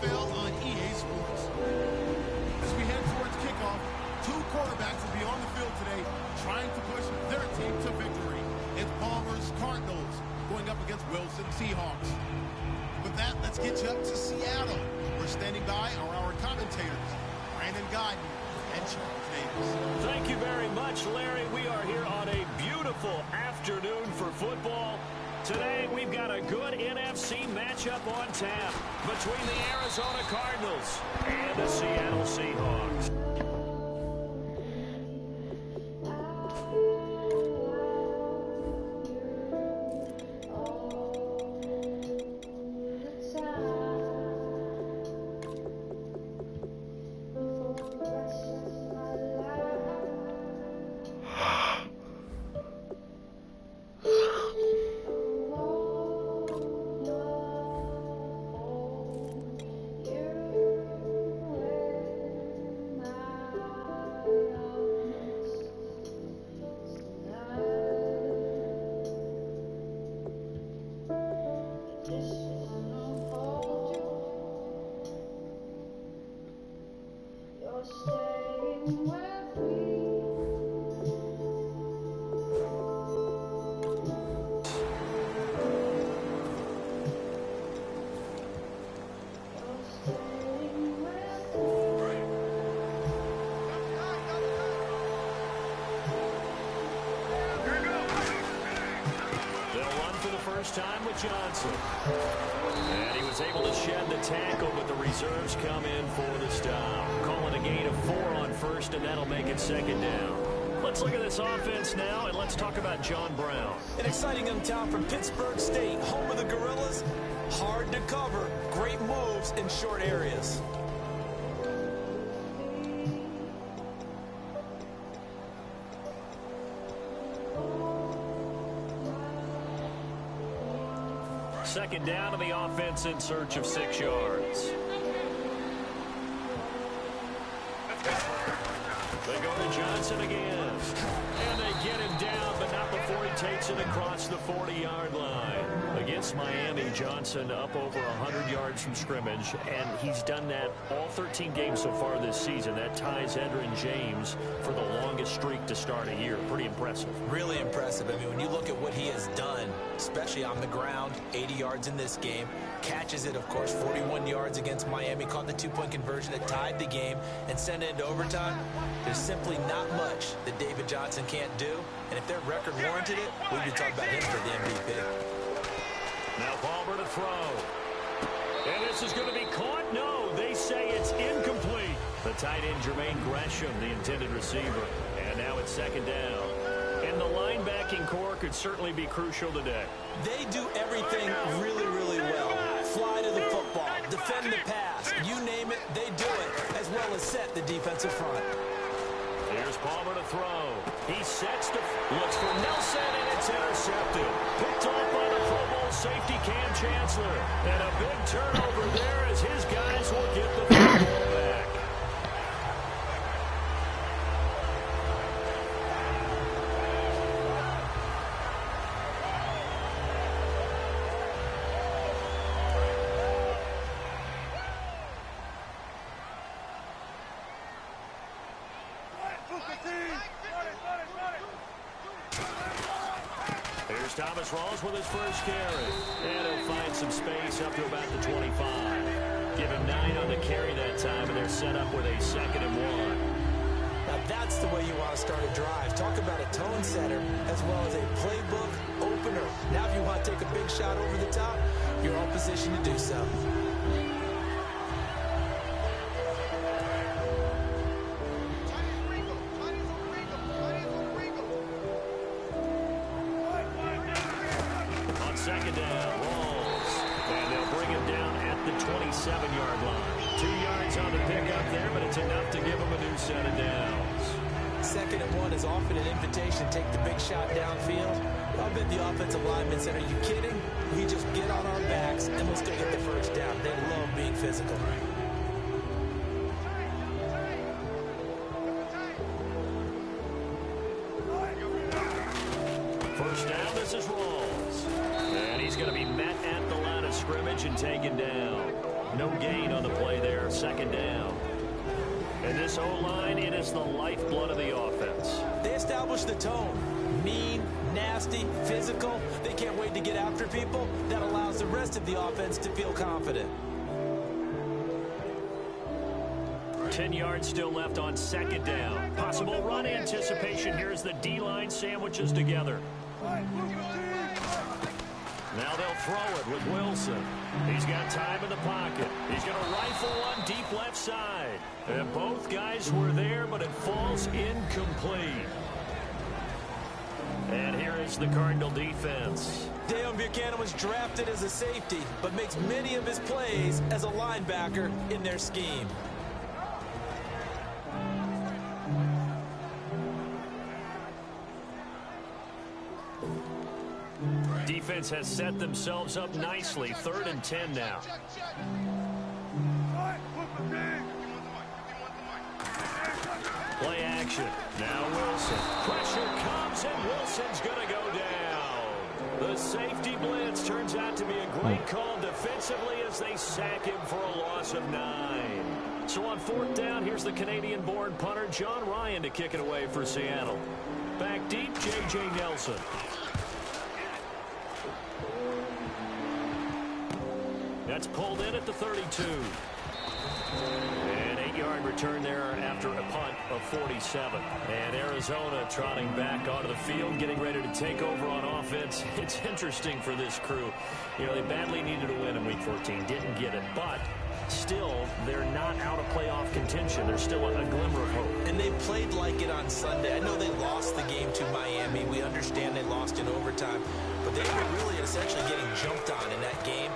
NFL on EA Sports. As we head towards kickoff, two quarterbacks will be on the field today trying to push their team to victory. It's Palmer's Cardinals going up against Wilson Seahawks. With that, let's get you up to Seattle. We're standing by are our commentators, Brandon Guyton and Charles Davis. Thank you very much, Larry. We are here on a beautiful afternoon for football. Today, we've got a good NFC matchup on tap between the Arizona Cardinals and the Seattle Seahawks. Time with Johnson. And he was able to shed the tackle, but the reserves come in for the stop. Calling a gain of 4 on first, and that'll make it second down. Let's look at this offense now, and let's talk about John Brown. An exciting young talent from Pittsburgh State, home of the Gorillas. Hard to cover, great moves in short areas. Second down to the offense in search of 6 yards. They go to Johnson again. And they get him down, but not before he takes it across the 40-yard line. Against Miami, Johnson up over 100 yards from scrimmage, and he's done that all 13 games so far this season. That ties Edgerrin James for the longest streak to start a year. Pretty impressive. Really impressive. I mean, when you look at what he has done, especially on the ground, 80 yards in this game, catches it, of course, 41 yards against Miami, caught the 2-point conversion that tied the game and sent it into overtime. There's simply not much that David Johnson can't do, and if their record warranted it, we'd be talking about him for the MVP. Now Palmer to throw. And this is going to be caught. No, they say it's incomplete. The tight end, Jermaine Gresham, the intended receiver. And now it's second down. And the linebacking core could certainly be crucial today. They do everything really, really well. Fly to the football, defend the pass, you name it, they do it, as well as set the defensive front. Here's Palmer to throw. He sets to looks for Nelson, and it's intercepted. Picked off by the Pro Bowl safety Cam Chancellor. And a big turnover there as his guys will get the football back. Here's Thomas Rawls with his first carry. And he'll find some space up to about the 25. Give him 9 on the carry that time, and they're set up with a 2nd and 1. Now that's the way you want to start a drive. Talk about a tone setter as well as a playbook opener. Now if you want to take a big shot over the top, you're all positioned to do so. Second down, Rawls. And they'll bring him down at the 27-yard line. 2 yards on the pickup there, but it's enough to give him a new set of downs. 2nd and 1 is often an invitation to take the big shot downfield. I bet the offensive linemen said, are you kidding? We just get on our backs and we'll still get the first down. They love being physical. First down, this is Rawls. And he's going to be met at the line of scrimmage and taken down. No gain on the play there, second down. And this O-line, it is the lifeblood of the offense. They established the tone. Mean, nasty, physical. They can't wait to get after people. That allows the rest of the offense to feel confident. 10 yards still left on second down. Possible run anticipation here as the D-line sandwiches together. Now they'll throw it with Wilson. He's got time in the pocket. He's going to rifle one deep left side. And both guys were there, but it falls incomplete. And here is the Cardinal defense. Deion Buchanan was drafted as a safety, but makes many of his plays as a linebacker in their scheme. Defense has set themselves up nicely. 3rd and 10 now. Play action. Now Wilson. Pressure comes, and Wilson's going to go down. The safety blitz turns out to be a great call defensively as they sack him for a loss of 9. So on 4th down, here's the Canadian-born punter John Ryan to kick it away for Seattle. Back deep, J.J. Nelson. That's pulled in at the 32. An 8-yard return there after a punt of 47. And Arizona trotting back onto the field, getting ready to take over on offense. It's interesting for this crew. You know, they badly needed a win in Week 14. Didn't get it, but still, they're not out of playoff contention. There's still a glimmer of hope. And they played like it on Sunday. I know they lost the game to Miami. We understand they lost in overtime. But they were really essentially getting jumped on in that game.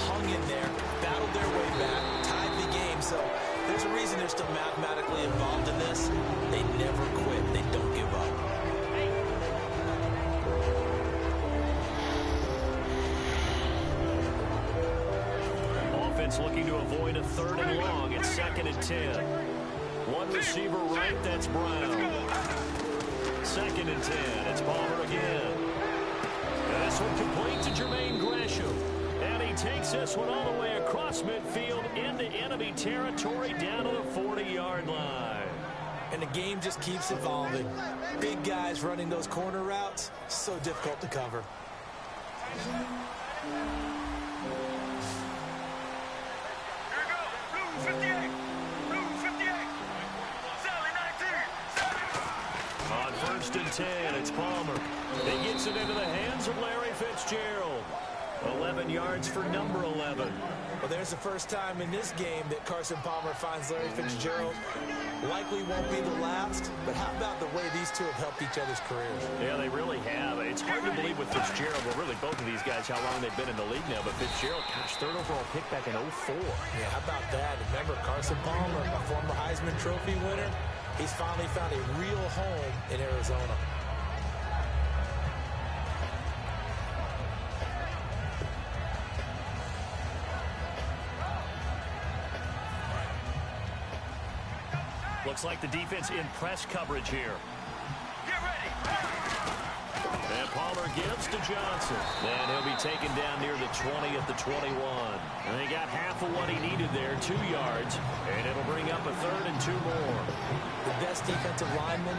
Hung in there, battled their way back, tied the game. So there's a reason they're still mathematically involved in this. They never quit. They don't give up. Offense looking to avoid a 3rd and long. It's 2nd and 10. One receiver right, that's Brown. 2nd and 10. It's Palmer again. And this one complete to Jermaine Gresham. And he takes this one all the way across midfield into enemy territory down to the 40-yard line. And the game just keeps evolving. Big guys running those corner routes, so difficult to cover. On 1st and 10, it's Palmer. He gets it into the hands of Larry Fitzgerald. 11 yards for number 11. Well, there's the first time in this game that Carson Palmer finds Larry Fitzgerald. Likely won't be the last, but how about the way these two have helped each other's careers? Yeah, they really have. It's hard to believe with Fitzgerald, well, really both of these guys, how long they've been in the league now. But Fitzgerald, gosh, 3rd overall pick back in 04. Yeah, how about that? Remember Carson Palmer, a former Heisman Trophy winner? He's finally found a real home in Arizona. Looks like the defense in press coverage here. Get ready. And Palmer gives to Johnson. And he'll be taken down near the 20 at the 21. And they got half of what he needed there, 2 yards. And it'll bring up a 3rd and 2 more. The best defensive linemen,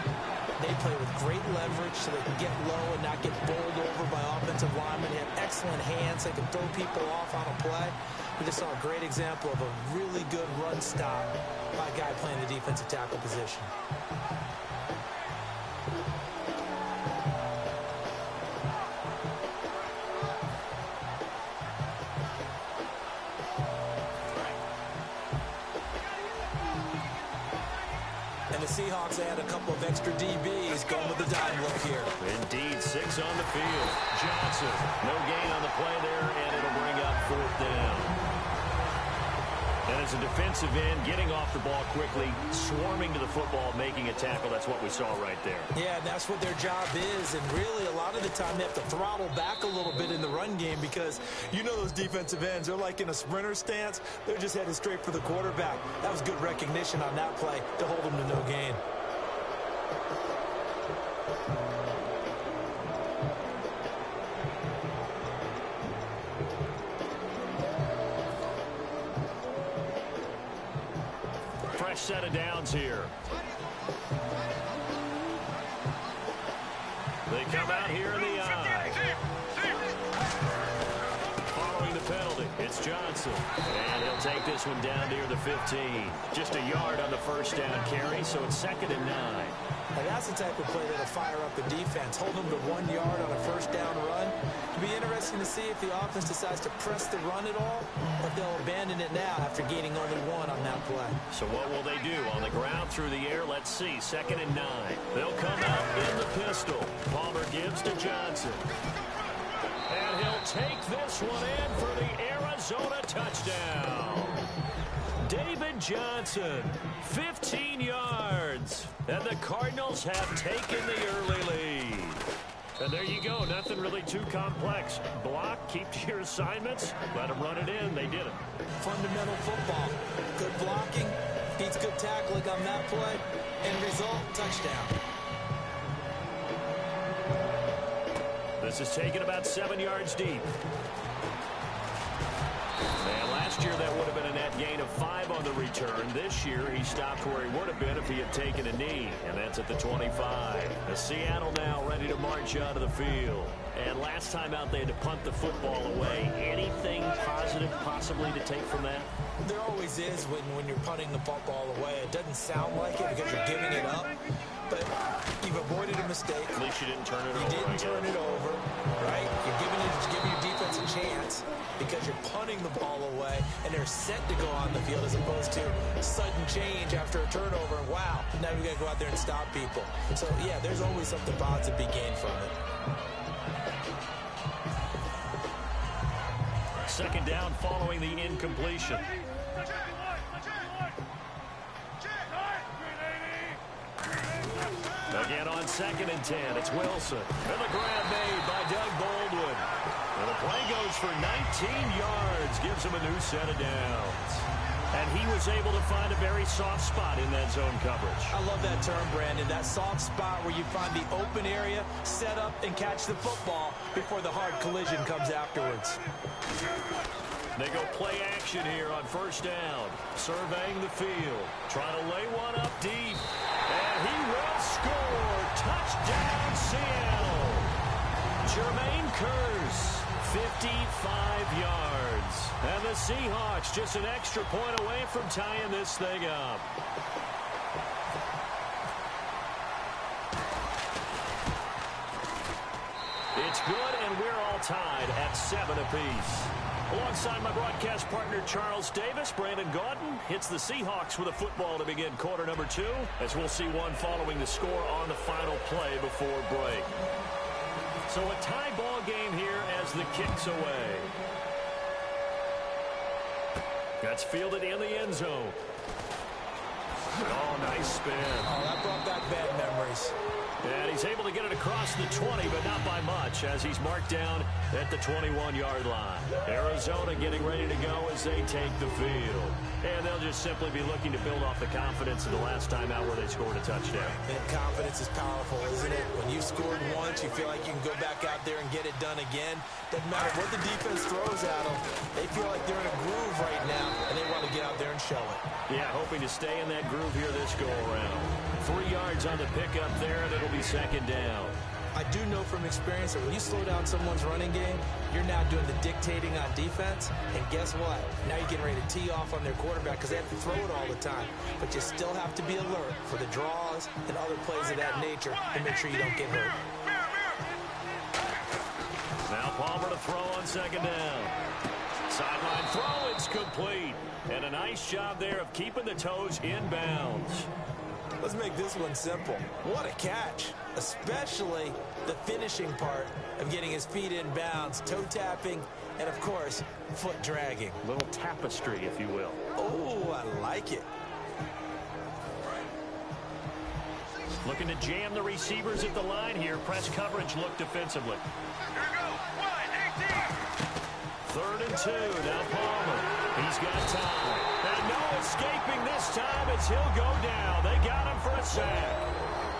they play with great leverage so they can get low and not get bowled over by offensive linemen. They have excellent hands. They can throw people off on a play. We just saw a great example of a really good run stop by a guy playing the defensive tackle position. And the Seahawks add a couple of extra DBs going with the dime look here. Indeed, 6 on the field. Johnson, no gain on the play there, and it'll bring up 4th down. And as a defensive end, getting off the ball quickly, swarming to the football, making a tackle, that's what we saw right there. Yeah, that's what their job is, and really a lot of the time they have to throttle back a little bit in the run game because you know those defensive ends, they're like in a sprinter stance. They're just headed straight for the quarterback. That was good recognition on that play to hold them to no gain. fresh set of downs here. They come out here in the eye. Following the penalty, it's Johnson. And he'll take this one down near the 15. Just a yard on the first down carry, so it's 2nd and 9. And that's the type of play that'll fire up the defense. Hold them to 1 yard on a first down run. It'll be interesting to see if the offense decides to press the run at all, or if they'll abandon it now after gaining only 1 on that play. So what will they do? On the ground, through the air, let's see. 2nd and 9. They'll come out in the pistol. Palmer gives to Johnson. And he'll take this one in for the Arizona touchdown. David Johnson, 15 yards. And the Cardinals have taken the early lead. And there you go. Nothing really too complex. Block, keep to your assignments, let them run it in. They did it. Fundamental football. Good blocking, beats good tackling on that play. End result, touchdown. This is taken about 7 yards deep. And last year that would have been a net gain of 5 on the return. This year he stopped where he would have been if he had taken a knee, and that's at the 25. The Seattle now ready to march out of the field. And last time out they had to punt the football away. Anything positive possibly to take from that? There always is when you're punting the football away. It doesn't sound like it because you're giving it up, but you've avoided a mistake. At least you didn't turn it over. You didn't turn it over, right? You're giving your defense a chance because you're punting the ball away, and they're set to go on the field as opposed to sudden change after a turnover. And wow, now we got to go out there and stop people. So, yeah, there's always something positive to be gained from it. 2nd down following the incompletion. Again on 2nd and 10, it's Wilson. And the grab made by Doug Baldwin. And the play goes for 19 yards, gives him a new set of downs. And he was able to find a very soft spot in that zone coverage. I love that term, Brandon. That soft spot where you find the open area, set up, and catch the football before the hard collision comes afterwards. They go play action here on 1st down. Surveying the field. Trying to lay one up deep. And he will score. Touchdown, Seattle. Jermaine Kearse, 55 yards. And the Seahawks just an extra point away from tying this thing up. It's good, and we're all tied at 7 apiece. Alongside my broadcast partner, Charles Davis, Brandon Gaudin hits the Seahawks with a football to begin quarter number 2, as we'll see one following the score on the final play before break. So a tie ball game here as the kick's away. That's fielded in the end zone. Oh, nice spin. Oh, that brought back bad memories. And he's able to get it across the 20, but not by much, as he's marked down at the 21-yard line. Arizona getting ready to go as they take the field. And they'll just simply be looking to build off the confidence of the last time out where they scored a touchdown. And confidence is powerful, isn't it? When you've scored once, you feel like you can go back out there and get it done again. Doesn't matter what the defense throws at them. They feel like they're in a groove right now, and they want to get out there and show it. Yeah, hoping to stay in that groove here this go-around. 3 yards on the pickup there, and it'll be 2nd down. I do know from experience that when you slow down someone's running game, you're now doing the dictating on defense. And guess what? Now you're getting ready to tee off on their quarterback because they have to throw it all the time. But you still have to be alert for the draws and other plays of that nature to make sure you don't get hurt. Now Palmer to throw on 2nd down. Sideline throw, it's complete. And a nice job there of keeping the toes in bounds. Let's make this one simple. What a catch, especially the finishing part of getting his feet in bounds, toe tapping, and of course, foot dragging. A little tapestry, if you will. Oh, I like it. Looking to jam the receivers at the line here. Press coverage look defensively. Here we go. Wide, 18. 3rd and 2. Now Palmer. He's got time. And no escaping this time as he'll go down. They got him for a sack.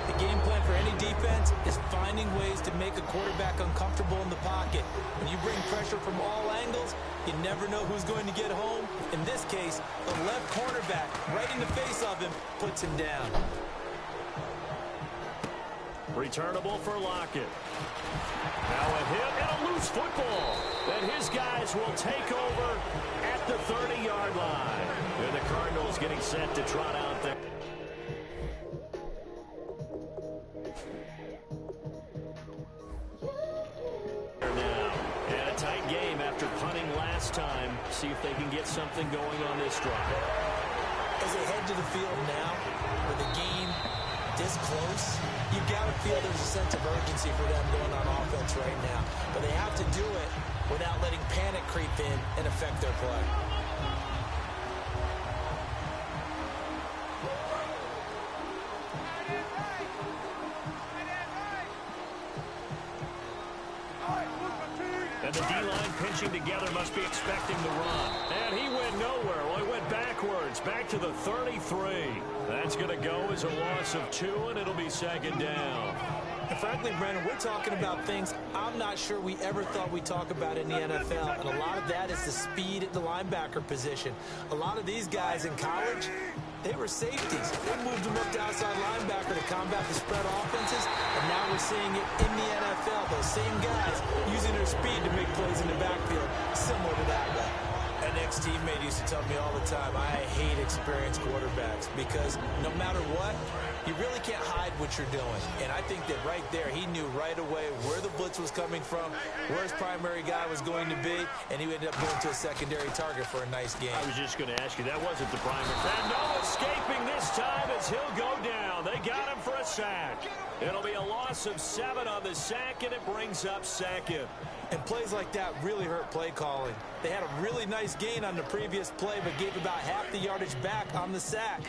The game plan for any defense is finding ways to make a quarterback uncomfortable in the pocket. When you bring pressure from all angles, you never know who's going to get home In this case, the left cornerback, right in the face of him, puts him down. Returnable for Lockett. Now a hit and a loose football. And his guys will take over at the 30-yard line. And the Cardinals getting set to trot out there. And a tight game after punting last time. See if they can get something going on this drive. As they head to the field now, with the game this close, you've got to feel there's a sense of urgency for them going on offense right now. But they have to do it without letting panic creep in and affect their play. And the D-line pinching together must be expecting the run. And he went nowhere. Well, he went backwards, back to the 33. That's going to go as a loss of 2, and it'll be second down. And frankly, Brandon, we're talking about things I'm not sure we ever thought we'd talk about in the NFL. And a lot of that is the speed at the linebacker position. A lot of these guys in college, they were safeties. They moved them up to outside linebacker to combat the spread offenses, and now we're seeing it in the NFL. Those same guys using their speed to make plays in the backfield, similar to that guy. An ex-teammate used to tell me all the time, I hate experienced quarterbacks because no matter what, you really can't hide what you're doing. And I think that right there, he knew right away where the blitz was coming from, where his primary guy was going to be, and he ended up going to a secondary target for a nice game. I was just going to ask you, that wasn't the primary. And no escaping this time as he'll go down. They got him for a sack. It'll be a loss of 7 on the sack, and it brings up second. And plays like that really hurt play calling. They had a really nice gain on the previous play, but gave about half the yardage back on the sack.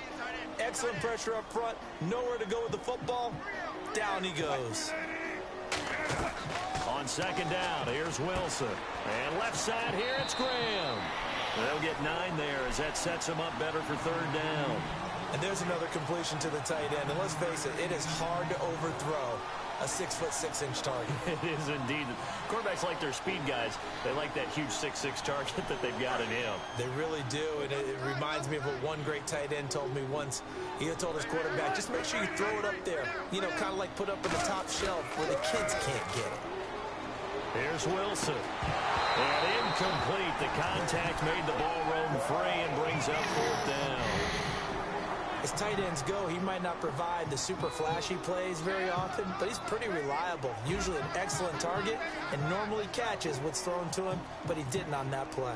Excellent pressure up front, nowhere to go with the football. Down he goes. On second down, here's Wilson. And left side here, it's Graham. They'll get 9 there as that sets them up better for third down. And there's another completion to the tight end. And let's face it, it is hard to overthrow a 6'6" target. It is indeed. Quarterbacks like their speed guys. They like that huge 6'6" target that they've got in him. They really do, and it reminds me of what one great tight end told me once. He told his quarterback, just make sure you throw it up there. You know, kind of like put up in the top shelf where the kids can't get it. Here's Wilson. And incomplete. The contact made the ball roam free and brings up fourth down. As tight ends go, he might not provide the super flashy plays very often, but he's pretty reliable. Usually an excellent target and normally catches what's thrown to him, but he didn't on that play.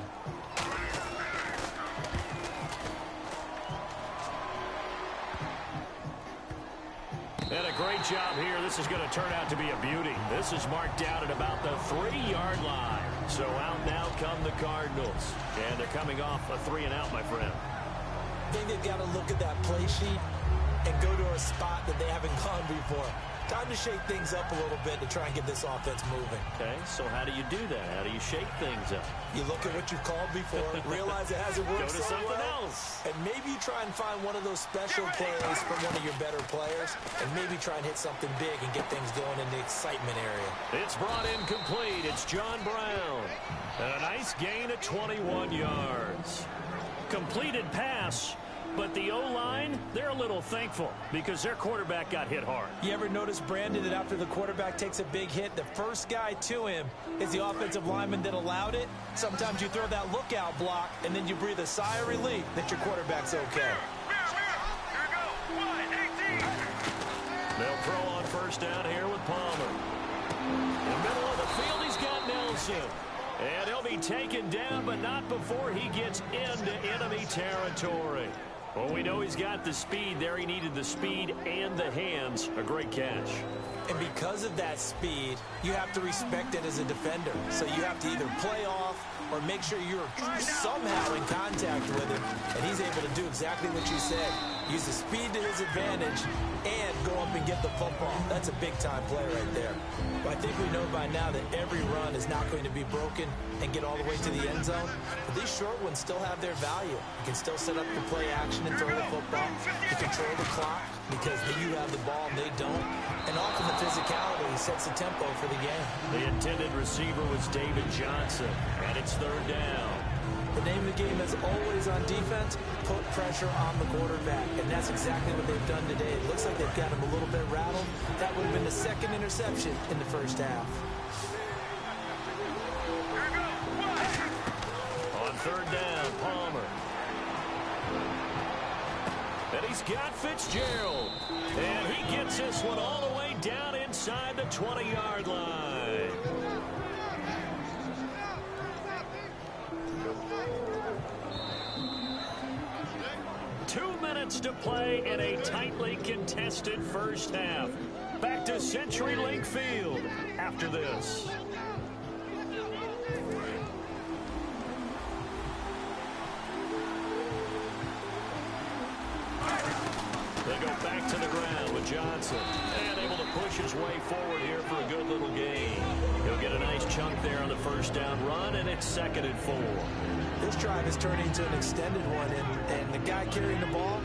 And a great job here. This is going to turn out to be a beauty. This is marked out at about the 3-yard line. So out now come the Cardinals. And they're coming off a 3-and-out, my friend. I think they've got to look at that play sheet and go to a spot that they haven't gone before. Time to shake things up a little bit to try and get this offense moving. Okay, so how do you do that? How do you shake things up? You look at what you've called before, realize it hasn't worked Go to so something well, else. and maybe you try and find one of those special plays from one of your better players, and maybe try and hit something big and get things going in the excitement area. It's brought in complete. It's John Brown. And a nice gain of 21 yards. Completed pass, but the O-line, they're a little thankful because their quarterback got hit hard. You ever notice, Brandon, that after the quarterback takes a big hit, the first guy to him is the offensive lineman that allowed it? Sometimes you throw that lookout block, and then you breathe a sigh of relief that your quarterback's okay. They'll throw on first down here with Palmer. In the middle of the field, he's got Nelson. And he'll be taken down, but not before he gets into enemy territory. Well, we know he's got the speed there. He needed the speed and the hands. A great catch. And because of that speed, you have to respect it as a defender. So you have to either play off or make sure you're somehow in contact with him. And he's able to do exactly what you said. Use the speed to his advantage and go up and get the football. That's a big-time play right there. But I think we know by now that every run is not going to be broken and get all the way to the end zone. But these short ones still have their value. You can still set up the play action and throw the football. You control the clock because you have the ball and they don't. And often the physicality sets the tempo for the game. The intended receiver was David Johnson, and it's third down. The name of the game is always on defense, put pressure on the quarterback. And that's exactly what they've done today. It looks like they've got him a little bit rattled. That would have been the second interception in the first half. On third down, Palmer. And he's got Fitzgerald. And he gets this one all the way down inside the 20-yard line. Two minutes to play in a tightly contested first half. Back to CenturyLink Field after this. They go back to the ground with Johnson. And able to push his way forward here for a good little gain. He'll get a nice chunk there on the first down run, and it's 2nd and 4. This drive is turning into an extended one, and the guy carrying the ball,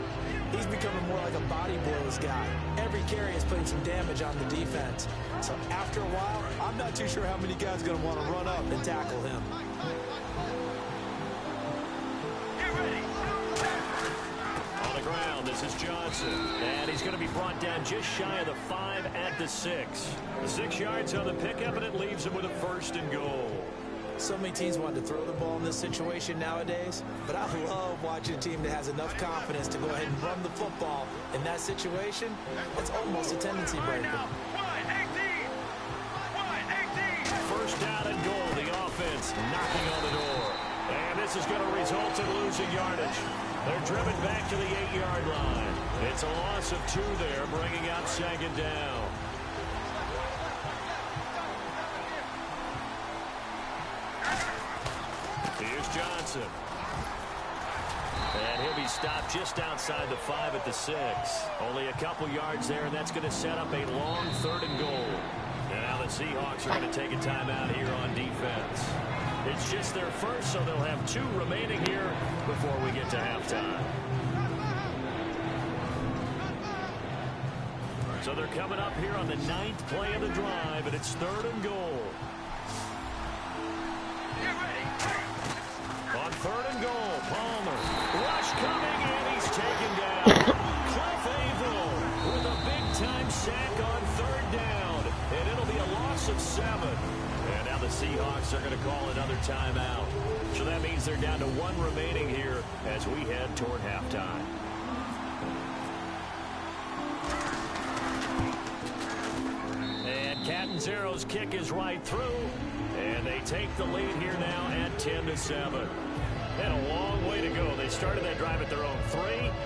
he's becoming more like a body blows guy. Every carry is putting some damage on the defense. So after a while, I'm not too sure how many guys are going to want to run up and tackle him. This is Johnson, and he's going to be brought down just shy of the 5 at the 6. 6 yards on the pickup, and it leaves him with a 1st and goal. So many teams want to throw the ball in this situation nowadays, but I love watching a team that has enough confidence to go ahead and run the football. In that situation, it's almost a tendency breaker. First down and goal, the offense knocking on the door. And this is going to result in losing yardage. They're driven back to the 8-yard line. It's a loss of 2 there, bringing out 2nd down. Here's Johnson. And he'll be stopped just outside the 5 at the 6. Only a couple yards there, and that's going to set up a long 3rd and goal. And now the Seahawks are going to take a timeout here on defense. It's just their first, so they'll have 2 remaining here before we get to halftime. So they're coming up here on the 9th play of the drive, and it's 3rd and goal. On 3rd and goal, Palmer. Rush coming, and he's taken down. Cliff Averill with a big-time sack on 3rd down, and it'll be a loss of 7. And now the Seahawks are going to call another timeout. So that means they're down to 1 remaining here as we head toward halftime. And Catanzaro's kick is right through. And they take the lead here now at 10-7. And a long way to go. They started that drive at their own 3,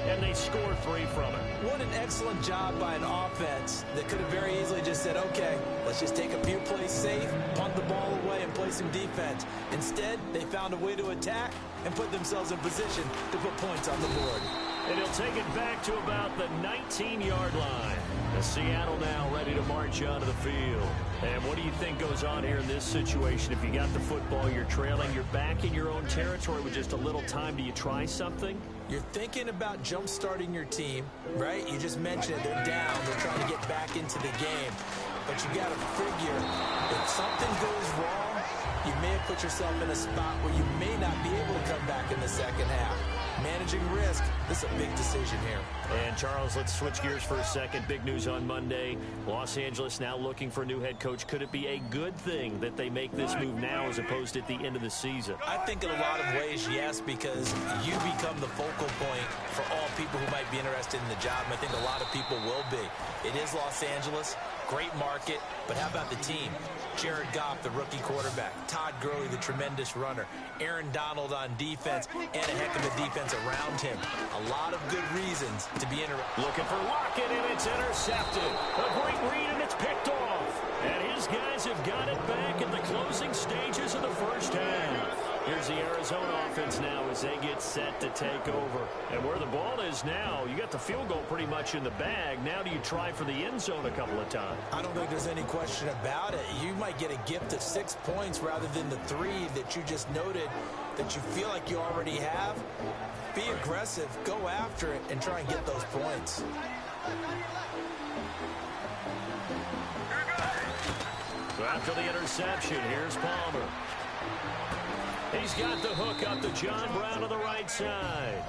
and they scored 3 from it. What an excellent job by an offense that could have very easily just said, okay, let's just take a few plays safe, punt the ball away, and play some defense. Instead, they found a way to attack and put themselves in position to put points on the board. And he'll take it back to about the 19-yard line. The Seattle now ready to march onto the field. And what do you think goes on here in this situation? If you got the football, you're trailing, you're back in your own territory with just a little time. Do you try something? You're thinking about jump-starting your team, right? You just mentioned it. They're down. They're trying to get back into the game. But you got to figure, if something goes wrong, you may have put yourself in a spot where you may not be able to come back in the second half. Managing risk, this is a big decision here. And, Charles, let's switch gears for a second. Big news on Monday. Los Angeles now looking for a new head coach. Could it be a good thing that they make this move now as opposed to at the end of the season? I think in a lot of ways, yes, because you become the focal point for all people who might be interested in the job. And I think a lot of people will be. It is Los Angeles, great market, but how about the team? Jared Goff, the rookie quarterback. Todd Gurley, the tremendous runner. Aaron Donald on defense, and a heck of a defense around him. A lot of good reasons to be interested. Looking for Lockett, and it's intercepted. A great read, and it's picked off. And his guys have got it back in the closing stages of the first half. Here's the Arizona offense now as they get set to take over. And where the ball is now, you got the field goal pretty much in the bag. Now do you try for the end zone a couple of times? I don't think there's any question about it. You might get a gift of 6 points rather than the 3 that you just noted that you feel like you already have. Be aggressive, go after it, and try and get those points. So after the interception, here's Palmer. He's got the hook up to John Brown to the right side.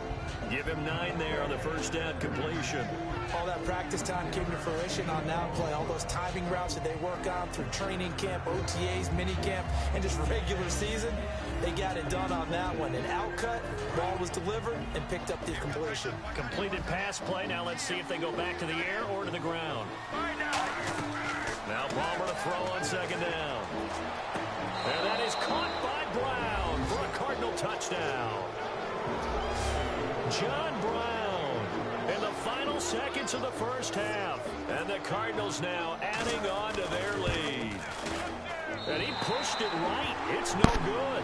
Give him 9 there on the first down completion. All that practice time came to fruition on that play. All those timing routes that they work on through training camp, OTAs, mini camp, and just regular season, they got it done on that one. An outcut, ball was delivered, and picked up the completion. Completed pass play. Now let's see if they go back to the air or to the ground. Now Palmer to throw on second down. And that is caught by Brown for a Cardinal touchdown. John Brown in the final seconds of the first half. And the Cardinals now adding on to their lead. And he pushed it right. It's no good.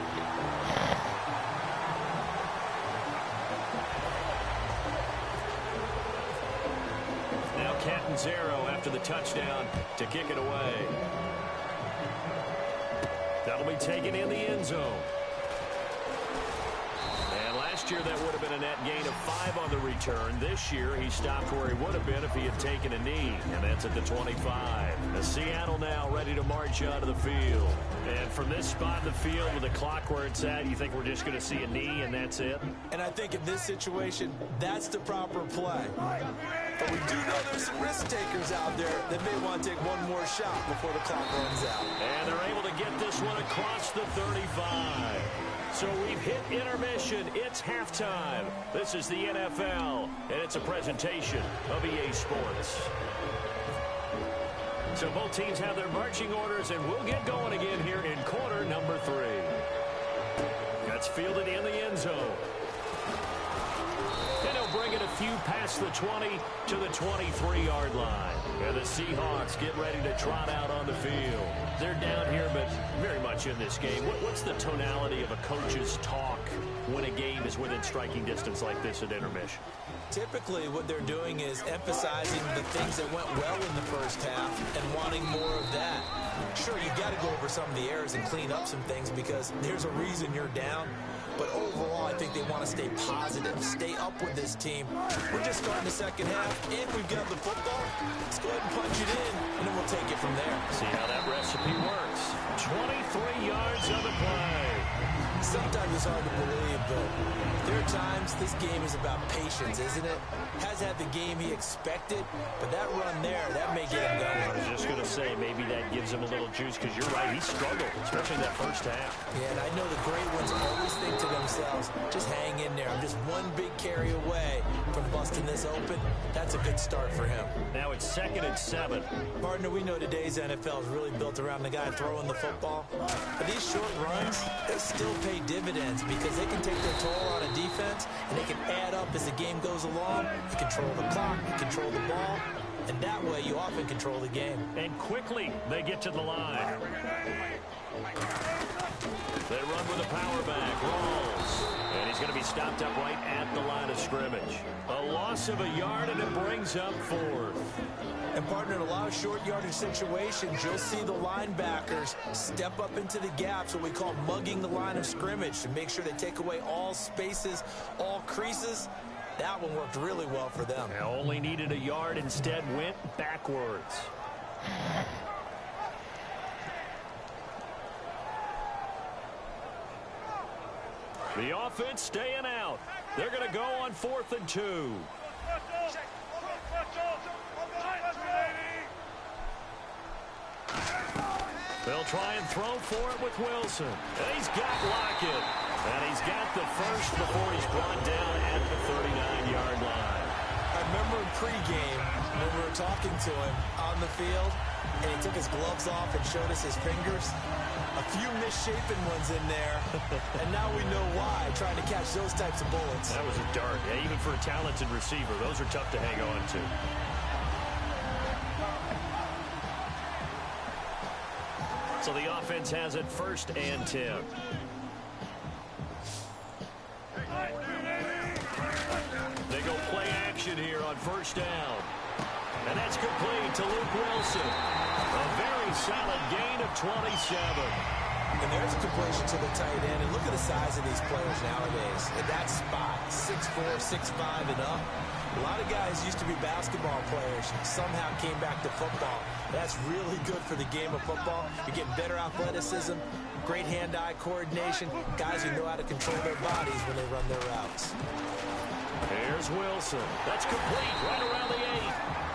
Now Catanzaro after the touchdown to kick it away. That'll be taken in the end zone. And last year that would have been a net gain of 5 on the return. This year he stopped where he would have been if he had taken a knee. And that's at the 25. The Seattle now ready to march out of the field. And from this spot in the field with the clock where it's at, you think we're just going to see a knee and that's it? And I think in this situation, that's the proper play. But we do know there's some risk takers out there that may want to take one more shot before the clock runs out. And they're able to get this one across the 35. So we've hit intermission. It's halftime. This is the NFL, and it's a presentation of EA Sports. So both teams have their marching orders, and we'll get going again here in quarter number 3. That's fielded in the end zone. And he'll bring it a few past the 20 to the 23-yard line. And the Seahawks get ready to trot out on the field. They're down here, but very much in this game. What's the tonality of a coach's talk when a game is within striking distance like this at intermission? Typically, what they're doing is emphasizing the things that went well in the first half and wanting more of that. Sure, you've got to go over some of the errors and clean up some things because there's a reason you're down. But overall, I think they want to stay positive, stay up with this team. We're just starting the second half, and we've got the football. Let's go ahead and punch it in, and then we'll take it from there. See how that recipe works. 23 yards on the play. Sometimes it's hard to believe, but there are times this game is about patience, isn't it? Has had the game he expected, but that run there, that may get him going. I was just going to say, maybe that gives him a little juice, because you're right, he struggled, especially that first half. Yeah, and I know the great ones always think to themselves, just hang in there. I'm just one big carry away from busting this open. That's a good start for him. Now it's 2nd and 7. Partner, we know today's NFL is really built around the guy throwing the football. But these short runs, they still pay dividends because they can take their toll on a defense and they can add up as the game goes along. You control the clock, you control the ball, and that way you often control the game. And quickly they get to the line. They run with a power back, rolls, and he's going to be stopped up right at the line of scrimmage. A loss of a yard, and it brings up 4th. And partner, in a lot of short yardage situations, you'll see the linebackers step up into the gaps, what we call mugging the line of scrimmage, to make sure they take away all spaces, all creases. That one worked really well for them. Now only needed a yard, instead went backwards. The offense staying out. They're going to go on 4th and 2. They'll try and throw for it with Wilson. And he's got Lockett. And he's got the first before he's brought down at the 39-yard line. I remember in pregame when we were talking to him on the field, and he took his gloves off and showed us his fingers. A few misshapen ones in there, and now we know why, trying to catch those types of bullets. That was a dart. Yeah, even for a talented receiver, those are tough to hang on to. So the offense has it 1st and 10. They go play action here on 1st down. And that's complete to Luke Wilson. A very solid gain of 27. And there's a completion to the tight end. And look at the size of these players nowadays. At that spot, 6'4", 6'5", and up. A lot of guys used to be basketball players, somehow came back to football. That's really good for the game of football. You're getting better athleticism, great hand-eye coordination, guys who know how to control their bodies when they run their routes. Here's Wilson. That's complete right around the 8.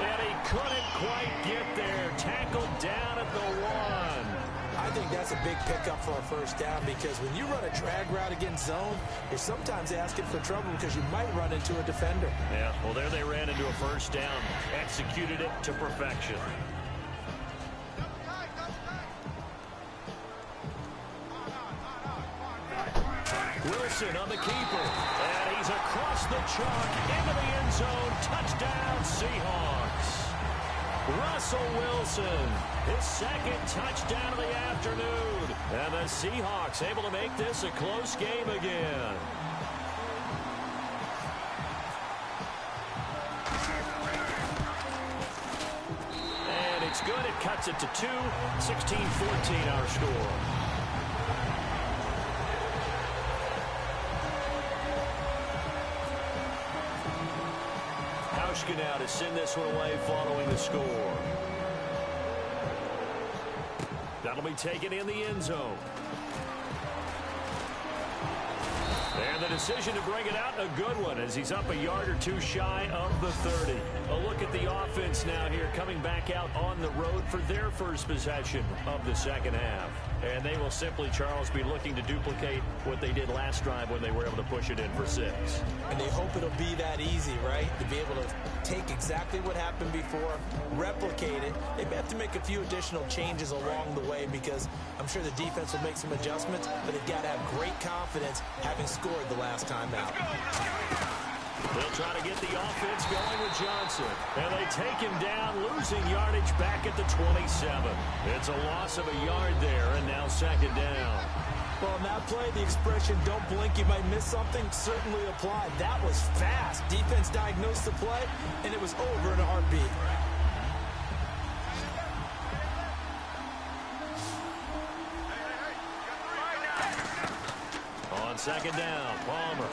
And he couldn't quite get there. Tackled down at the 1. I think that's a big pickup for a first down because when you run a drag route against zone, you're sometimes asking for trouble because you might run into a defender. Yeah, well, there they ran into a first down. Executed it to perfection. Wilson on the keeper. And he's across the chalk into the end zone. Touchdown, Seahawks. Russell Wilson, his second touchdown of the afternoon. And the Seahawks able to make this a close game again. And it's good. It cuts it to 2. 16-14 our score. Now to send this one away following the score. That'll be taken in the end zone. And the decision to bring it out, a good one, as he's up a yard or two shy of the 30. A look at the offense now here, coming back out on the road for their first possession of the second half. And they will simply, Charles, be looking to duplicate what they did last drive when they were able to push it in for 6. And they hope it'll be that easy, right? To be able to take exactly what happened before, replicate it. They may have to make a few additional changes along the way because I'm sure the defense will make some adjustments, but they've got to have great confidence having scored the last time out. They'll try to get the offense going with Johnson. And they take him down, losing yardage back at the 27. It's a loss of a yard there, and now second down. Well, in that play, the expression, don't blink, you might miss something, certainly applied. That was fast. Defense diagnosed the play, and it was over in a heartbeat. On second down, Palmer.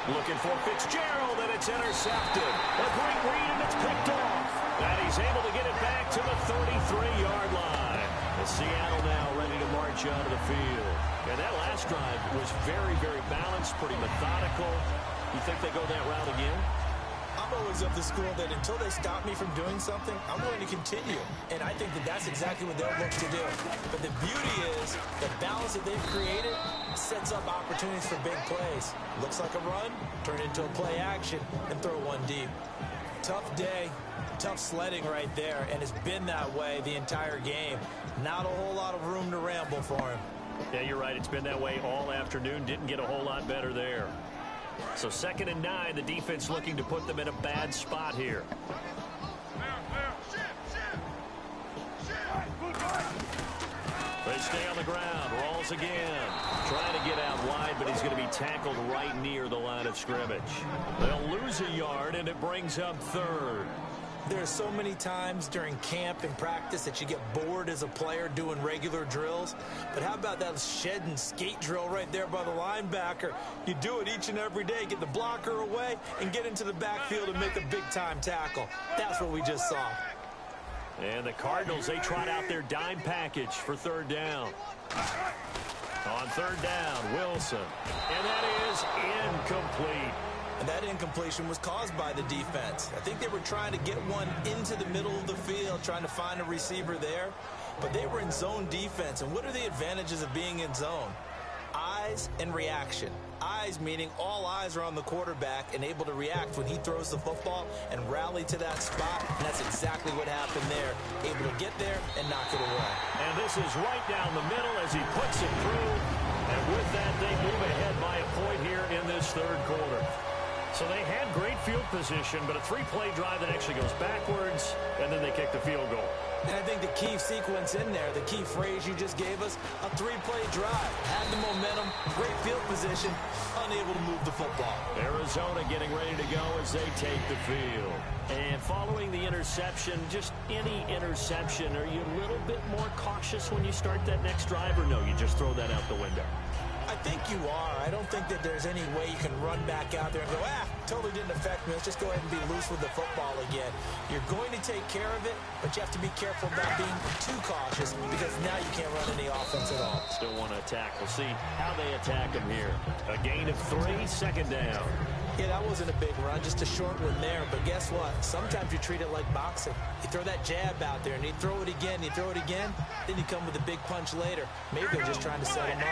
Looking for Fitzgerald, and it's intercepted. A great read, and it's picked off. And he's able to get it back to the 33-yard line. And Seattle now ready to march out of the field. And that last drive was very, very balanced, pretty methodical. You think they go that route again? I'm always of the school that until they stop me from doing something, I'm going to continue. And I think that that's exactly what they'll look to do. But the beauty is the balance that they've created sets up opportunities for big plays. Looks like a run, turn it into a play action, and throw one deep. Tough day, tough sledding right there, and it's been that way the entire game. Not a whole lot of room to ramble for him. Yeah, you're right. It's been that way all afternoon. Didn't get a whole lot better there. So 2nd and 9, the defense looking to put them in a bad spot here. They stay on the ground. Rolls again. Trying to get out wide, but he's going to be tackled right near the line of scrimmage. They'll lose a yard, and it brings up 3rd. There are so many times during camp and practice that you get bored as a player doing regular drills. But how about that shed and skate drill right there by the linebacker? You do it each and every day. Get the blocker away and get into the backfield and make a big-time tackle. That's what we just saw. And the Cardinals, they trot out their dime package for 3rd down. On 3rd down, Wilson. And that is incomplete. And that incompletion was caused by the defense. I think they were trying to get one into the middle of the field, trying to find a receiver there. But they were in zone defense. And what are the advantages of being in zone? Eyes and reaction. Eyes meaning all eyes are on the quarterback and able to react when he throws the football and rally to that spot. And that's exactly what happened there. Able to get there and knock it away. And this is right down the middle as he puts it through. And with that, they move ahead by a point here in this 3rd quarter. So they had great field position, but a 3-play drive that actually goes backwards, and then they kick the field goal. And I think the key sequence in there, the key phrase you just gave us, a 3-play drive. Had the momentum, great field position, unable to move the football. Arizona getting ready to go as they take the field. And following the interception, just any interception, are you a little bit more cautious when you start that next drive, or no, you just throw that out the window? I think you are. I don't think that there's any way you can run back out there and go, totally didn't affect me. Let's just go ahead and be loose with the football again. You're going to take care of it, but you have to be careful about being too cautious because now you can't run any offense at all. Still want to attack. We'll see how they attack him here. A gain of 3, second down. Yeah, that wasn't a big run, just a short one there. But guess what? Sometimes you treat it like boxing. You throw that jab out there, and you throw it again, then you come with a big punch later. Maybe they're just trying to set him up.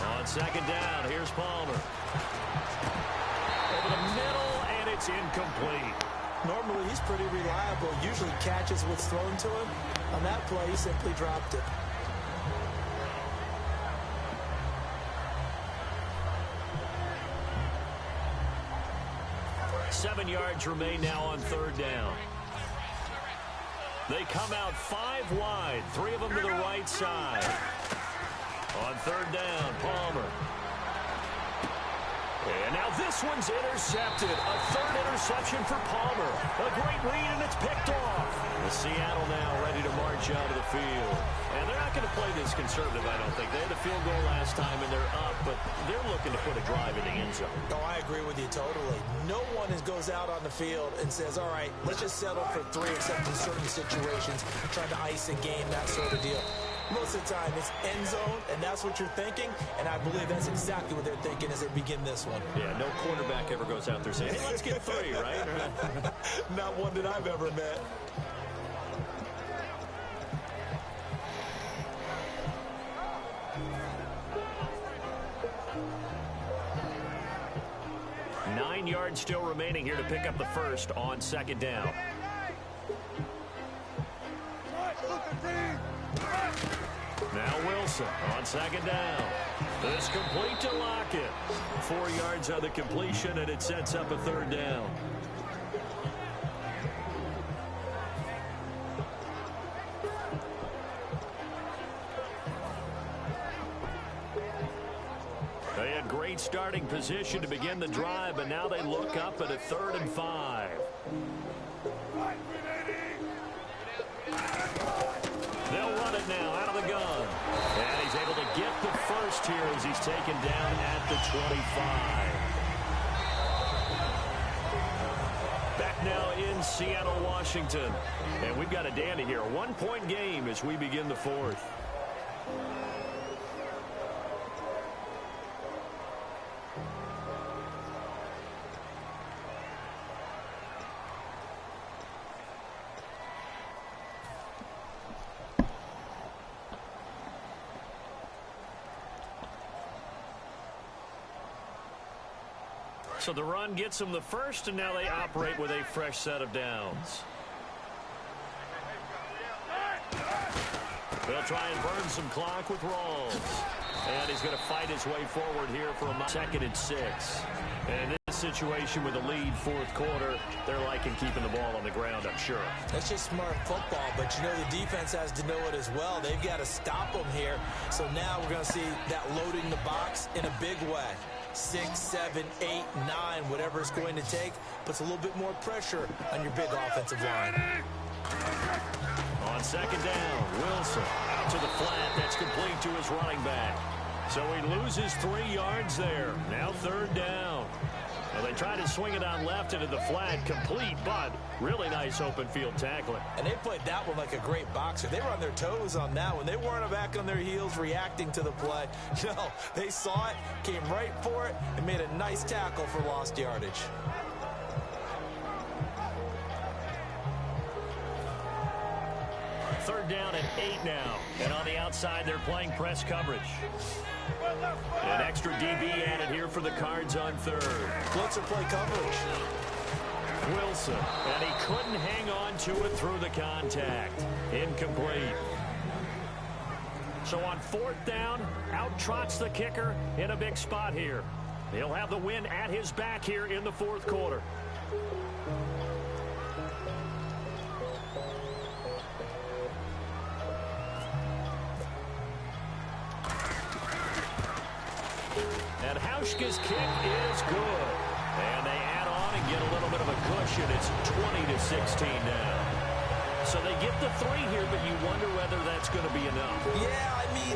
On second down, here's Palmer. Over the middle, and it's incomplete. Normally, he's pretty reliable. Usually catches what's thrown to him. On that play, he simply dropped it. Seven yards remain now on third down. They come out 5 wide, 3 of them to the right side. On third down, Palmer. And now this one's intercepted. A third interception for Palmer. A great read, and it's picked off. The Seattle now ready to march out of the field. And they're not going to play this conservative, I don't think. They had a field goal last time, and they're up, but they're looking to put a drive in the end zone. Oh, I agree with you totally. No one goes out on the field and says, all right, let's just settle for 3 except in certain situations, trying to ice a game, that sort of deal. Most of the time, it's end zone, and that's what you're thinking, and I believe that's exactly what they're thinking as they begin this one. Yeah, no quarterback ever goes out there saying, hey, let's get 3, right? Not one that I've ever met. Nine yards still remaining here to pick up the first on second down. Now Wilson on second down. It's complete to Lockett. 4 yards on the completion, and it sets up a third down. They had great starting position to begin the drive, but now they look up at a 3rd and 5. They'll run it now out of the gun. And he's able to get the first here as he's taken down at the 25. Back now in Seattle, Washington. And we've got a dandy here. A 1-point game as we begin the 4th. So the run gets them the first, and now they operate with a fresh set of downs. They'll try and burn some clock with Rawls. And he's going to fight his way forward here for a 2nd and 6. And in this situation with a lead 4th quarter, they're liking keeping the ball on the ground, I'm sure. That's just smart football, but you know the defense has to know it as well. They've got to stop them here. So now we're going to see that loading the box in a big way. 6, 7, 8, 9, whatever it's going to take, puts a little bit more pressure on your big offensive line. On second down, Wilson out to the flat. That's complete to his running back. So he loses 3 yards there. Now 3rd down. Well, they try to swing it on left into the flat, complete, but really nice open field tackling. And they played that one like a great boxer. They were on their toes on that one. They weren't back on their heels reacting to the play. No, they saw it, came right for it, and made a nice tackle for lost yardage. Third down and 8 now. And on the outside, they're playing press coverage. An extra DB added here for the Cards on 3rd. Blitzer play coverage. Wilson, and he couldn't hang on to it through the contact. Incomplete. So on 4th down, out trots the kicker in a big spot here. He'll have the win at his back here in the 4th quarter. And Hauschka's kick is good. And they add on and get a little bit of a cushion. It's 20-16 now. So they get the 3 here, but you wonder whether that's going to be enough. Yeah, I mean,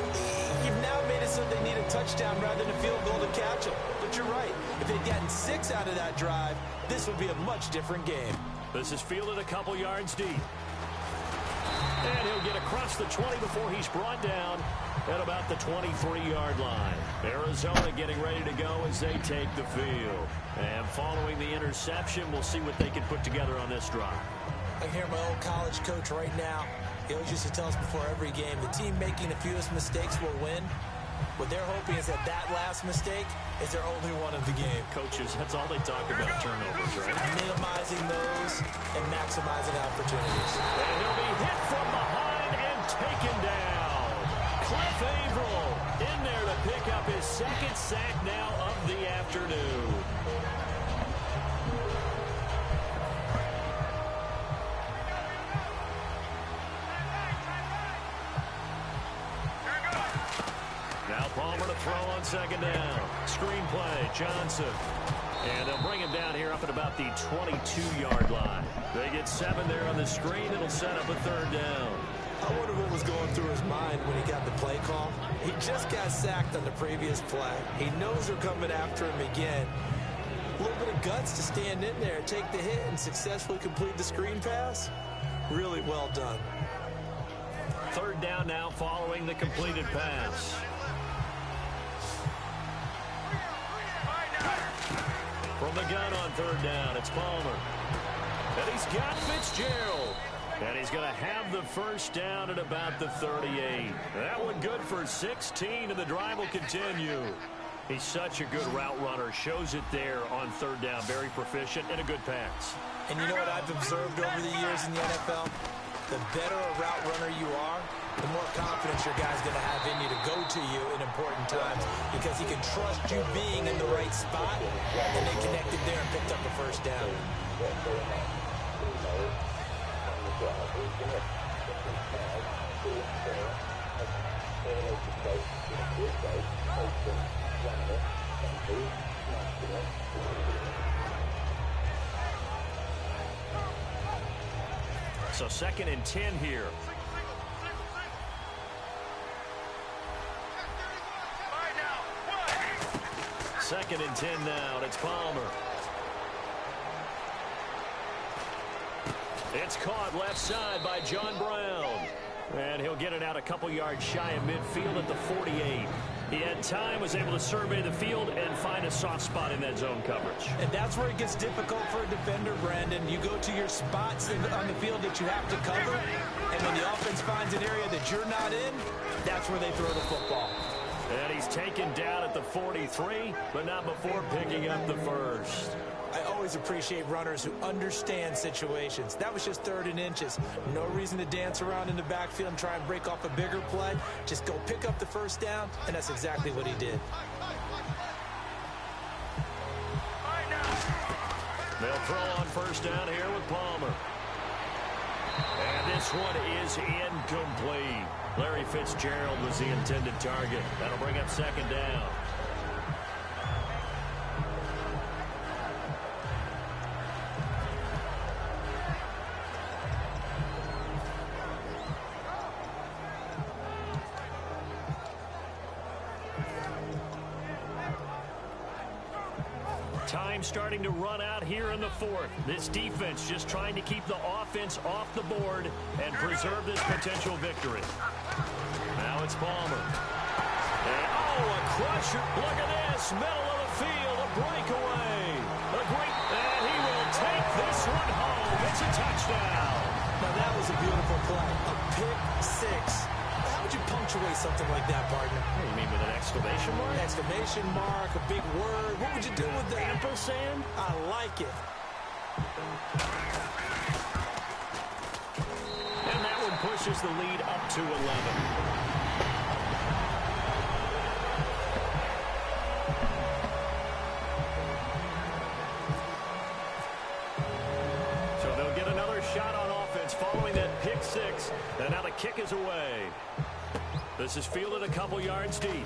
you've now made it so they need a touchdown rather than a field goal to catch them. But you're right. If they'd gotten 6 out of that drive, this would be a much different game. This is fielded a couple yards deep. And he'll get across the 20 before he's brought down at about the 23-yard line. Arizona getting ready to go as they take the field. And following the interception, we'll see what they can put together on this drive. I hear my old college coach right now. He always used to tell us before every game, the team making the fewest mistakes will win. What they're hoping is that last mistake is their only one of the game. Coaches, that's all they talk about, turnovers, right? Minimizing those and maximizing opportunities. And he'll be hit from behind and taken down. Cliff Averill in there to pick up his 2nd sack now of the afternoon. Palmer to throw on 2nd down. Screen play, Johnson. And they'll bring him down here up at about the 22-yard line. They get 7 there on the screen. It'll set up a 3rd down. I wonder what was going through his mind when he got the play call. He just got sacked on the previous play. He knows they're coming after him again. A little bit of guts to stand in there, take the hit, and successfully complete the screen pass. Really well done. 3rd down now following the completed pass. From the gun on 3rd down, it's Palmer. And he's got Fitzgerald. And he's going to have the 1st down at about the 38. That one good for 16, and the drive will continue. He's such a good route runner. Shows it there on 3rd down. Very proficient and a good pass. And you know what I've observed over the years in the NFL? The better a route runner you are, the more confidence your guy's going to have in you to go to you in important times because he can trust you being in the right spot, and they connected there and picked up a 1st down. So 2nd and 10 here. Second and 10 now. It's Palmer. It's caught left side by John Brown. And he'll get it out a couple yards shy of midfield at the 48. He had time, was able to survey the field and find a soft spot in that zone coverage. And that's where it gets difficult for a defender, Brandon. You go to your spots on the field that you have to cover, and when the offense finds an area that you're not in, that's where they throw the football. And he's taken down at the 43, but not before picking up the 1st. I always appreciate runners who understand situations. That was just 3rd and inches. No reason to dance around in the backfield and try and break off a bigger play. Just go pick up the 1st down, and that's exactly what he did. They'll throw on 1st down here with Palmer. And this one is incomplete. Larry Fitzgerald was the intended target. That'll bring up 2nd down. Time starting to run out here in the 4th. This defense just trying to keep the offense off the board and preserve this potential victory. Now it's Palmer. And, a crusher. Look at this. Middle of the field. A breakaway. And he will take this one home. It's a touchdown. Now that was a beautiful play. A pick 6. How would you punctuate something like that, partner? What do you mean, with an exclamation mark? Exclamation mark, a big word. What would you do with that? Ampersand? I like it. And that one pushes the lead up to 11. Shot on offense following that pick 6, and now the kick is away. This is fielded a couple yards deep.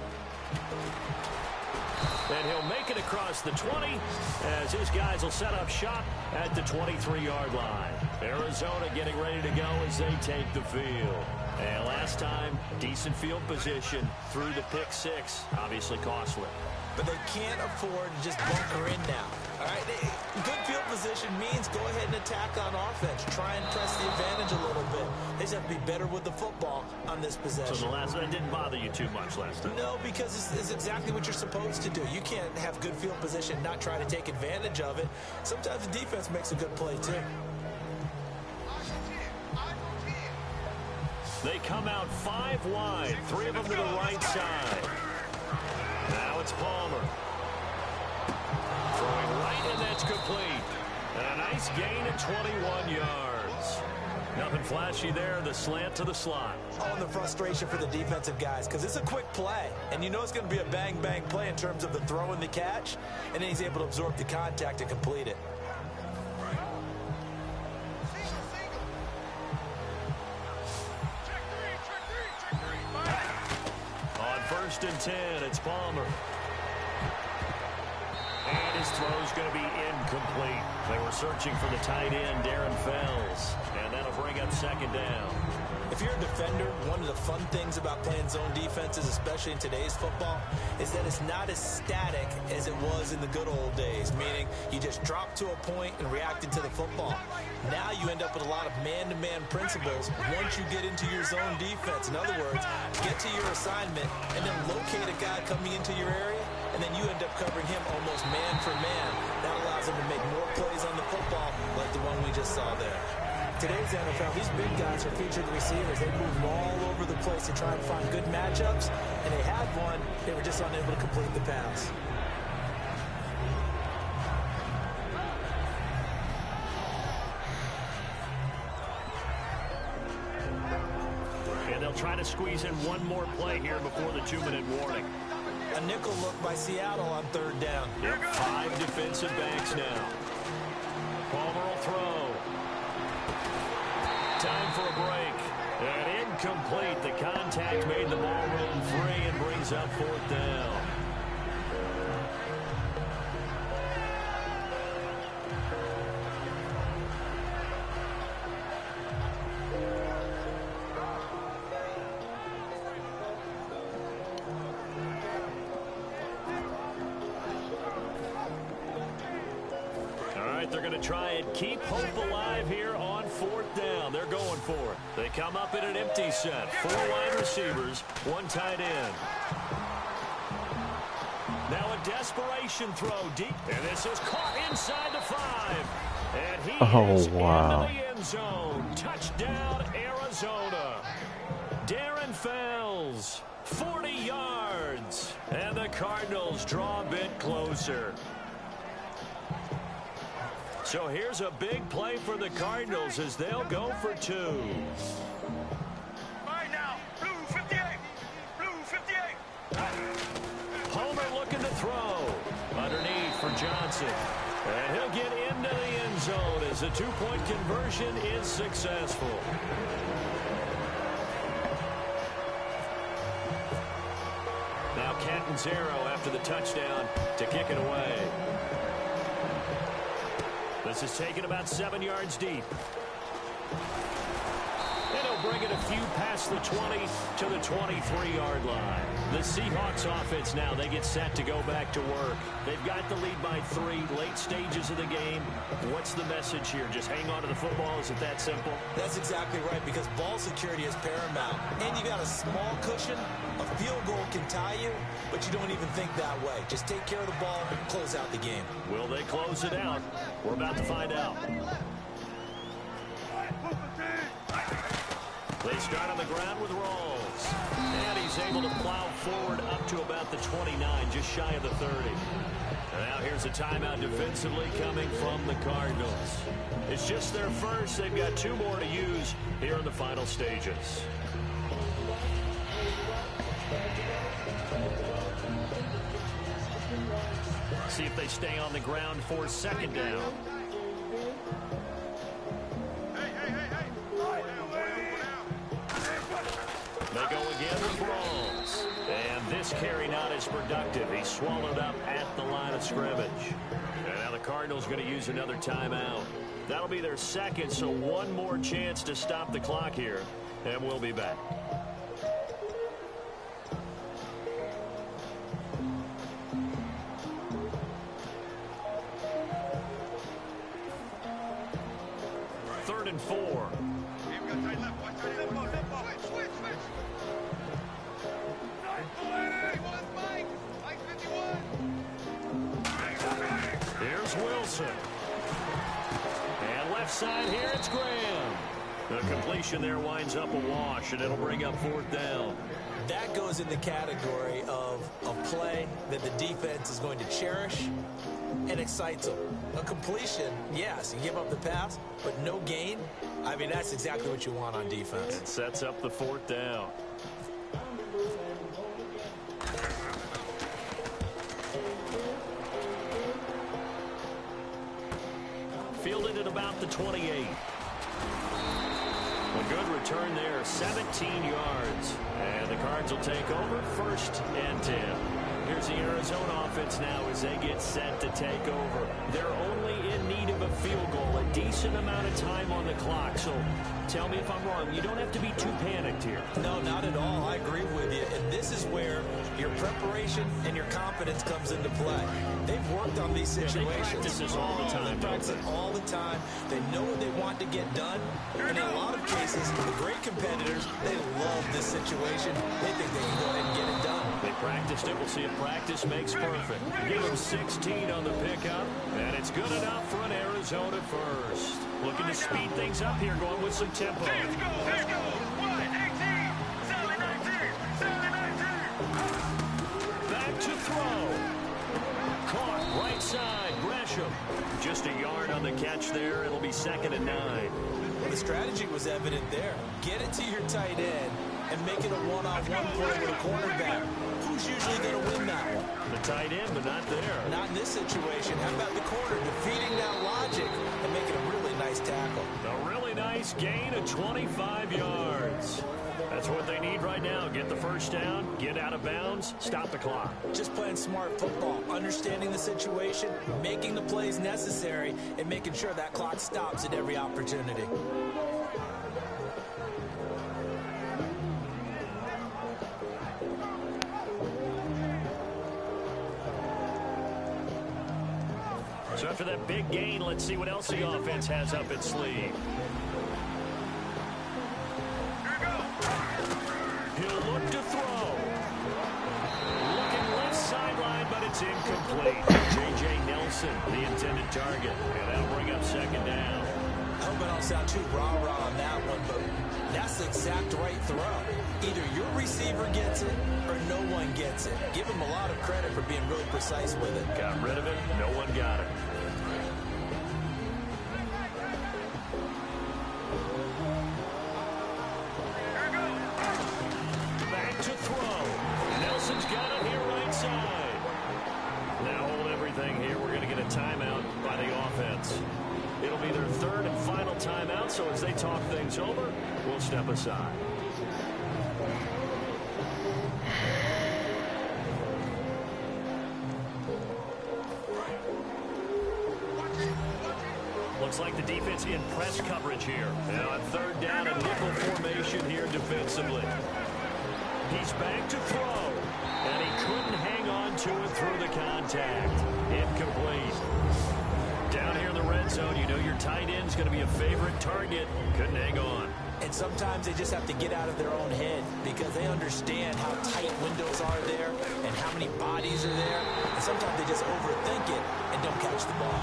And he'll make it across the 20 as his guys will set up shop at the 23-yard line. Arizona getting ready to go as they take the field. And last time, decent field position through the pick six. Obviously costly. But they can't afford to just bunker in now. All right, good field position means go ahead and attack on offense. Try and press the advantage a little bit. They just have to be better with the football on this possession. So that didn't bother you too much last time? No, because it's exactly what you're supposed to do. You can't have good field position and not try to take advantage of it. Sometimes the defense makes a good play, too. They come out 5 wide, 3 of them to the right side. Now it's Palmer. Throwing right, and that's complete. And a nice gain at 21 yards. Nothing flashy there, the slant to the slot. Oh, and the frustration for the defensive guys, because it's a quick play. And you know it's going to be a bang-bang play in terms of the throw and the catch. And then he's able to absorb the contact and complete it. On 1st and 10, it's Palmer. And his throw's going to be incomplete. They were searching for the tight end, Darren Fells. And that'll bring up 2nd down. If you're a defender, one of the fun things about playing zone defenses, especially in today's football, is that it's not as static as it was in the good old days, meaning you just drop to a point and reacted to the football. Now you end up with a lot of man-to-man principles once you get into your zone defense. In other words, get to your assignment and then locate a guy coming into your area, and then you end up covering him almost man for man. That allows him to make more plays on the football like the one we just saw there. Today's NFL, these big guys are featured receivers. They move all over the place to try and find good matchups, and they had one. They were just unable to complete the pass. And they'll try to squeeze in one more play here before the 2-minute warning. A nickel look by Seattle on 3rd down. Yep, 5 defensive backs now. Palmer will throw. Time for a break. And incomplete. The contact made the ball run free and brings up 4th down. They're going to try and keep hope alive here on 4th down. They're going for it. They come up in an empty set. 4 wide receivers, 1 tight end. Now a desperation throw deep. And this is caught inside the 5. And he is into the end zone. Touchdown, Arizona. Darren Fells, 40 yards. And the Cardinals draw a bit closer. So here's a big play for the Cardinals as they'll go for 2. Right now, blue 58, blue 58. Homer looking to throw. Underneath for Johnson. And he'll get into the end zone as the 2-point conversion is successful. Now Catanzaro after the touchdown to kick it away. This is taken about 7 yards deep. And he'll bring it a few past the 20 to the 23-yard line. The Seahawks offense now, they get set to go back to work. They've got the lead by 3, late stages of the game. What's the message here? Just hang on to the football? Is it that simple? That's exactly right, because ball security is paramount. And you got a small cushion. A field goal can tie you, but you don't even think that way. Just take care of the ball and close out the game. Will they close it out? We're about to find out. They start on the ground with Rawls. And he's able to plow forward up to about the 29, just shy of the 30. And now here's a timeout defensively coming from the Cardinals. It's just their first. They've got 2 more to use here in the final stages. See if they stay on the ground for 2nd down. They go again with Rawls. And this last carry not as productive. He swallowed up at the line of scrimmage. And now the Cardinals going to use another timeout. That'll be their second, so one more chance to stop the clock here. And we'll be back. Third and 4. Here's Wilson. And left side here, it's Graham. The completion there winds up a wash, and it'll bring up fourth down. That goes in the category of a play that the defense is going to cherish and excites them. A completion, yes, you give up the pass, but no gain. I mean, that's exactly what you want on defense. It sets up the fourth down. Fielded at about the 28. A good return there, 17 yards. And the Cards will take over, 1st and 10. Here's the Arizona offense now as they get set to take over. They're only in need of a field goal, a decent amount of time on the clock. So tell me if I'm wrong. You don't have to be too panicked here. No, not at all. I agree with you. And this is where your preparation and your confidence comes into play. They've worked on these situations. They practice this all the time. They practice it all the time. They know what they want to get done. And in a lot of cases, the great competitors, they love this situation. They think they can go ahead and get it done. They practiced it. We'll see if practice makes perfect. Give them 16 on the pickup. And it's good enough for an Arizona first. Looking to speed things up here, going with some tempo. Let's go. 1-18. Solid 19. Solid 19. Back to throw. Caught right side. Gresham. Just a yard on the catch there. It'll be 2nd and 9. Well, the strategy was evident there. Get it to your tight end and make it a one-on-one play with a cornerback. Who's usually going to win that one? The tight end, but not there. Not in this situation. How about the corner defeating that logic and making a really nice tackle? A really nice gain of 25 yards. That's what they need right now. Get the first down, get out of bounds, stop the clock. Just playing smart football, understanding the situation, making the plays necessary, and making sure that clock stops at every opportunity. So after that big gain, let's see what else the offense has up its sleeve. He'll look to throw. Looking left sideline, but it's incomplete. J.J. Nelson, the intended target. And that'll bring up 2nd down. I hope I don't sound too rah-rah on that one, but that's the exact right throw. Either your receiver gets it or no one gets it. Give him a lot of credit for being really precise with it. Got rid of it. No one got it. Back to throw. Nelson's got it here right side. Now hold everything here. We're going to get a timeout by the offense. It'll be their 3rd and final timeout, so as they talk things over, we'll step aside. Looks like the defense in press coverage here. Now on 3rd down, a nickel formation here defensively. He's back to throw, and he couldn't hang on to it through the contact. Incomplete. Down here in the red zone, you know your tight end's going to be a favorite target. Couldn't hang on. And sometimes they just have to get out of their own head because they understand how tight windows are there and how many bodies are there. And sometimes they just overthink it and don't catch the ball.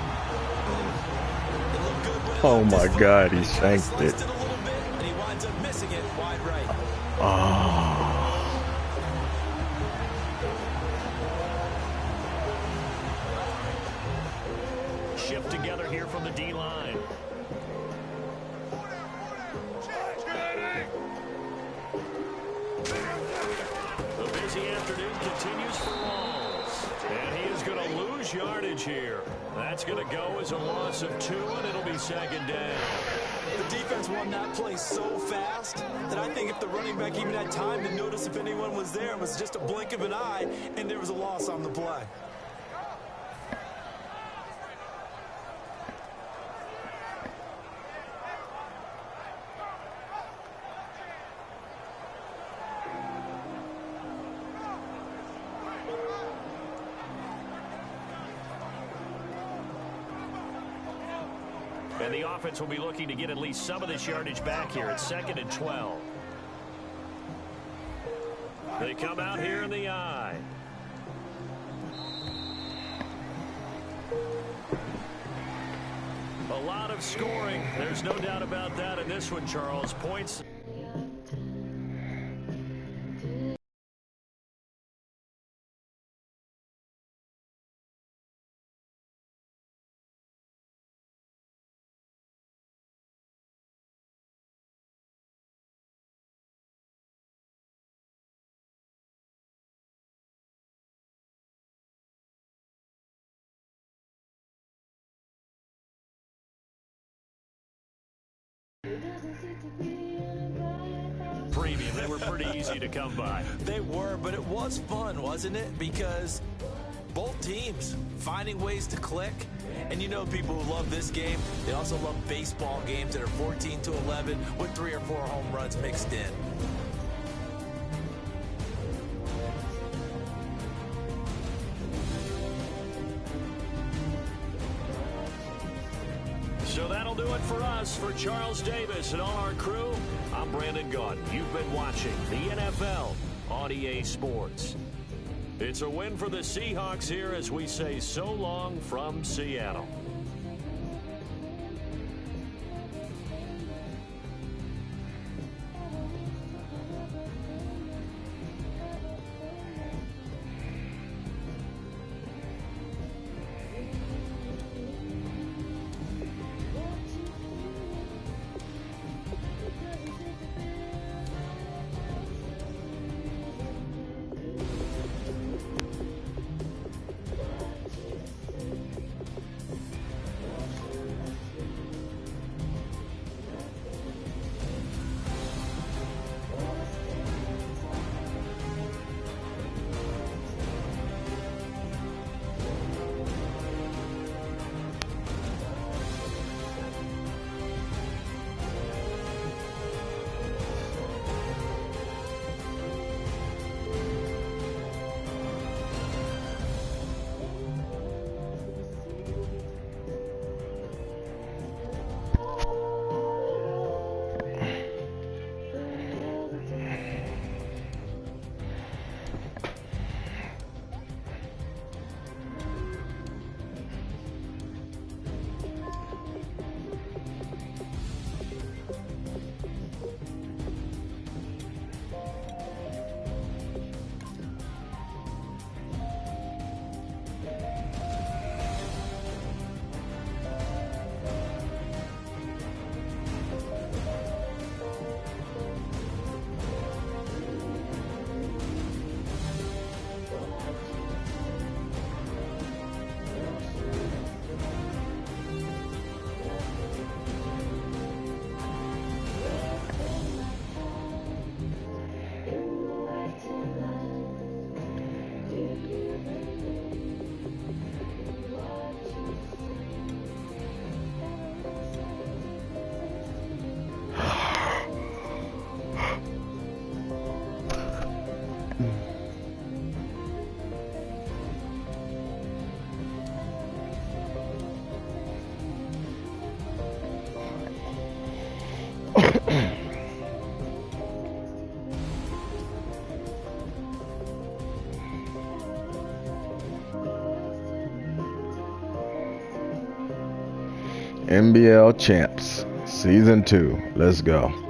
It looked good when it Oh looked my his God, he foot. He shanked it. sliced a little bit, and he winds up missing it wide right. Oh. Shift together here from the D-line. The busy afternoon continues for Rawls. And he is going to lose yardage here. That's going to go as a loss of 2, and it'll be 2nd down. The defense won that play so fast that I think if the running back even had time to notice if anyone was there, it was just a blink of an eye, and there was a loss on the play. And the offense will be looking to get at least some of this yardage back here at 2nd and 12. They come out here in the eye. A lot of scoring. There's no doubt about that in this one, Charles. Points. Premium. They were pretty easy to come by. They were, but it was fun, wasn't it? Because both teams finding ways to click. And you know people who love this game, they also love baseball games that are 14-11 with 3 or 4 home runs mixed in. So that'll do it for us. For Charles Davis and all our crew, I'm Brandon Gaudin. You've been watching the NFL on EA Sports. It's a win for the Seahawks here as we say so long from Seattle. NBL Champs Season 2. Let's go.